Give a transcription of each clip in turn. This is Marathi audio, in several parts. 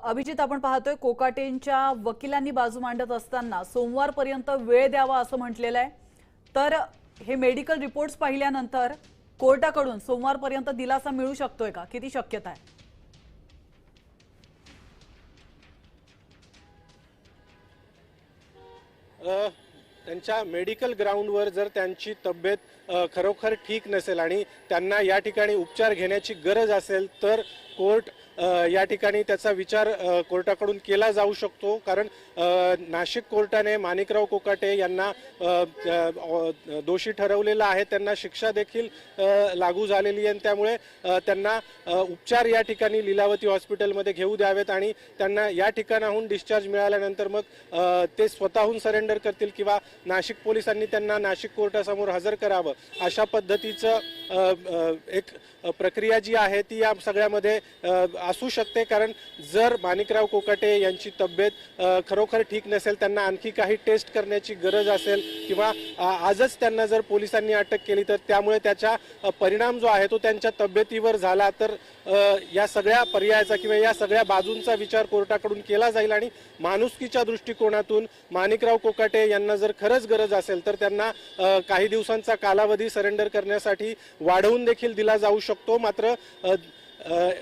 अभिजित, आपण पाहतोय कोकाटेंच्या वकिलांनी बाजू मांडत असताना सोमवारपर्यंत वेळ द्यावा असं म्हटलेलं आहे। तर हे मेडिकल रिपोर्ट्स पाहिल्यानंतर कोर्टाकडून सोमवारपर्यंत दिलासा मिळू शकतोय का? किती शक्यता आहे? त्यांच्या मेडिकल ग्राउंडवर जर त्यांची तब्येत खरोखर ठीक नसेल आणि त्यांना या ठिकाणी उपचार घेण्याची गरज असेल तर कोर्ट या ठिकाणी त्याचा विचार कोर्टाकडून केला जाऊ शकतो। कारण नाशिक कोर्टाने माणिकराव कोकाटे यांना दोषी ठरवलेलं आहे, त्यांना शिक्षा देखील लागू झालेली आहे। त्यामुळे त्यांना उपचार या ठिकाणी लीलावती हॉस्पिटलमध्ये घेऊ द्यावेत आणि त्यांना या ठिकाणाहून डिस्चार्ज मिळाल्यानंतर मग ते स्वतःहून सरेंडर करतील किंवा नाशिक पोलिसांनी त्यांना नाशिक कोर्टासमोर हजर करावं, अशा पद्धतीचं एक प्रक्रिया जी आहे ती या सगळ्यामध्ये असू शकते। कारण जर माणिकराव कोकाटे यांची तब्येत खरोखर ठीक नसेल, त्यांना आणखी काही टेस्ट करण्याची गरज असेल किंवा आजच त्यांना जर पोलिसांनी अटक केली तर त्यामुळे त्याचा परिणाम जो आहे तो त्यांच्या तब्येतीवर झाला तर या सगळ्या पर्यायाचा किंवा या सगळ्या बाजूंचा विचार कोर्टाकडून केला जाईल आणि माणुसकीच्या दृष्टिकोनातून माणिकराव कोकाटे यांना जर खरंच गरज असेल तर त्यांना काही दिवसांचा कालावधी सरेंडर करण्यासाठी वाढवून देखील दिला जाऊ शकतो। मात्र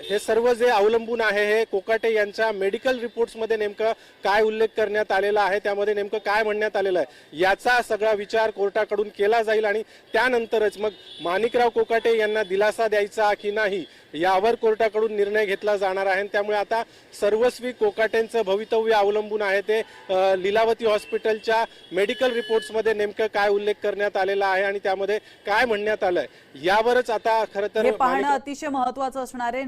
हे सर्व जे अवलंबून आहे हे कोकाटे यांच्या मेडिकल रिपोर्ट्समध्ये नेमकं काय उल्लेख करण्यात आलेला आहे, त्यामध्ये नेमकं काय म्हणण्यात आलेलं आहे याचा सगळा विचार कोर्टाकडून केला जाईल आणि त्यानंतरच मग माणिकराव कोकाटे यांना दिलासा द्यायचा की नाही यावर कोर्टाकडून निर्णय घेतला जाणार आहे। त्यामुळे आता सर्वस्वी कोकाटेंचं भवितव्य अवलंबून आहे ते लीलावती हॉस्पिटलच्या मेडिकल रिपोर्ट्समध्ये नेमकं काय उल्लेख करण्यात आलेला आहे आणि त्यामध्ये काय म्हणण्यात आलंय यावरच आता खरं तर पाहणं अतिशय महत्त्वाचं असणार आहे।